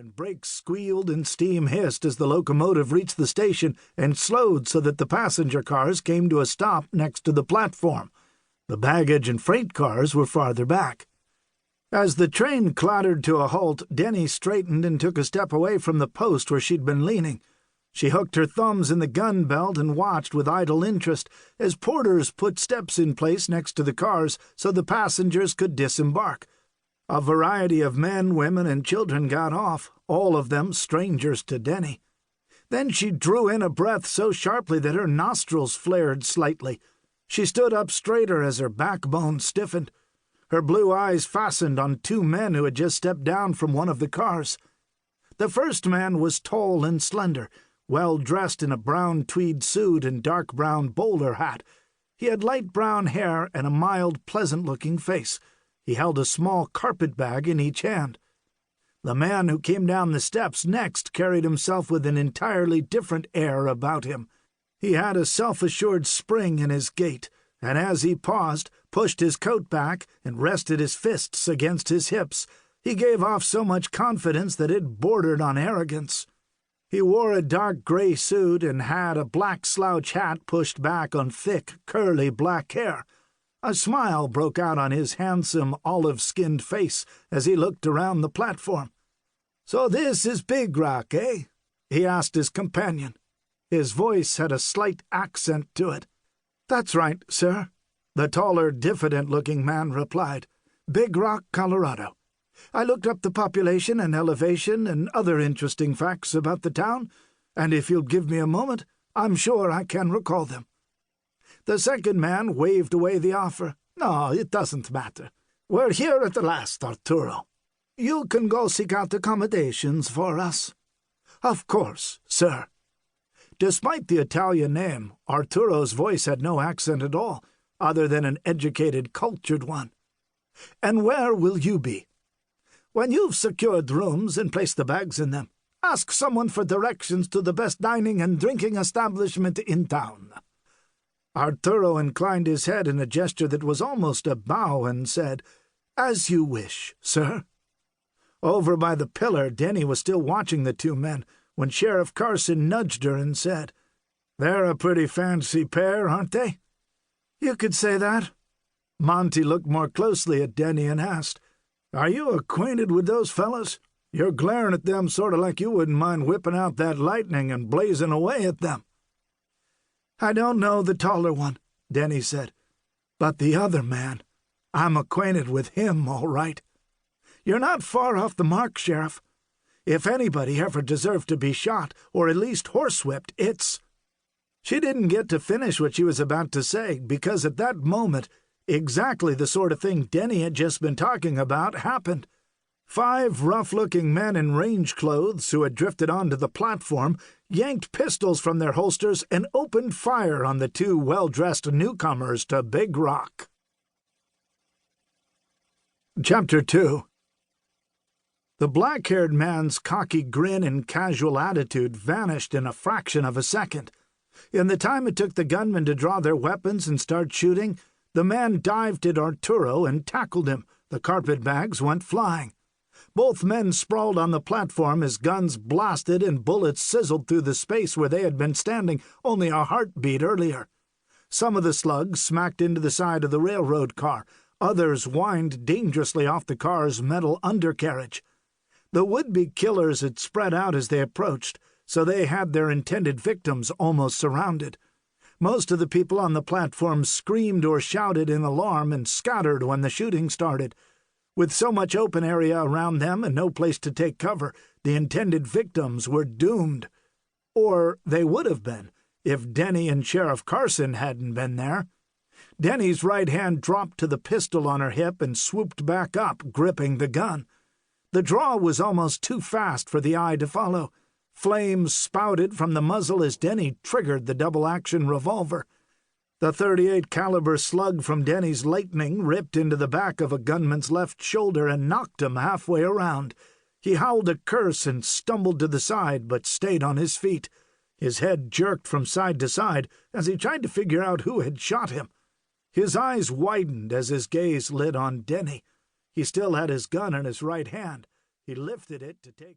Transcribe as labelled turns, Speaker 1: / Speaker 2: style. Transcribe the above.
Speaker 1: and brakes squealed and steam hissed as the locomotive reached the station and slowed so that the passenger cars came to a stop next to the platform. The baggage and freight cars were farther back. As the train clattered to a halt, Denny straightened and took a step away from the post where she'd been leaning. She hooked her thumbs in the gun belt and watched with idle interest as porters put steps in place next to the cars so the passengers could disembark. A variety of men, women, and children got off, all of them strangers to Denny. Then she drew in a breath so sharply that her nostrils flared slightly. She stood up straighter as her backbone stiffened. Her blue eyes fastened on two men who had just stepped down from one of the cars. The first man was tall and slender, well dressed in a brown tweed suit and dark brown bowler hat. He had light brown hair and a mild, pleasant-looking face. He held a small carpet bag in each hand. The man who came down the steps next carried himself with an entirely different air about him. He had a self-assured spring in his gait, and as he paused, pushed his coat back, and rested his fists against his hips, he gave off so much confidence that it bordered on arrogance. He wore a dark gray suit and had a black slouch hat pushed back on thick, curly black hair. A smile broke out on his handsome, olive-skinned face as he looked around the platform. "So this is Big Rock, eh?" he asked his companion. His voice had a slight accent to it. "That's right, sir," the taller, diffident-looking man replied. "Big Rock, Colorado. I looked up the population and elevation and other interesting facts about the town, and if you'll give me a moment, I'm sure I can recall them." The second man waved away the offer. "No, it doesn't matter. We're here at the last, Arturo. You can go seek out accommodations for us." "Of course, sir." Despite the Italian name, Arturo's voice had no accent at all, other than an educated, cultured one. "And where will you be? When you've secured rooms and placed the bags in them, ask someone for directions to the best dining and drinking establishment in town." Arturo inclined his head in a gesture that was almost a bow and said, "As you wish, sir." Over by the pillar, Denny was still watching the two men when Sheriff Carson nudged her and said, "They're a pretty fancy pair, aren't they?" "You could say that." Monty looked more closely at Denny and asked, "Are you acquainted with those fellas? You're glaring at them sort of like you wouldn't mind whipping out that lightning and blazing away at them." "I don't know the taller one," Denny said, "but the other man, I'm acquainted with him, all right. You're not far off the mark, Sheriff. If anybody ever deserved to be shot, or at least horsewhipped, it's—" She didn't get to finish what she was about to say, because at that moment, exactly the sort of thing Denny had just been talking about happened. 5 rough-looking men in range clothes who had drifted onto the platform yanked pistols from their holsters and opened fire on the 2 well-dressed newcomers to Big Rock. Chapter 2. The black-haired man's cocky grin and casual attitude vanished in a fraction of a second. In the time it took the gunmen to draw their weapons and start shooting, the man dived at Arturo and tackled him. The carpet bags went flying. Both men sprawled on the platform as guns blasted and bullets sizzled through the space where they had been standing only a heartbeat earlier. Some of the slugs smacked into the side of the railroad car. Others whined dangerously off the car's metal undercarriage. The would-be killers had spread out as they approached, so they had their intended victims almost surrounded. Most of the people on the platform screamed or shouted in alarm and scattered when the shooting started. With so much open area around them and no place to take cover, the intended victims were doomed. Or they would have been, if Denny and Sheriff Carson hadn't been there. Denny's right hand dropped to the pistol on her hip and swooped back up, gripping the gun. The draw was almost too fast for the eye to follow. Flames spouted from the muzzle as Denny triggered the double-action revolver. The .38 caliber slug from Denny's Lightning ripped into the back of a gunman's left shoulder and knocked him halfway around. He howled a curse and stumbled to the side, but stayed on his feet. His head jerked from side to side as he tried to figure out who had shot him. His eyes widened as his gaze lit on Denny. He still had his gun in his right hand. He lifted it to take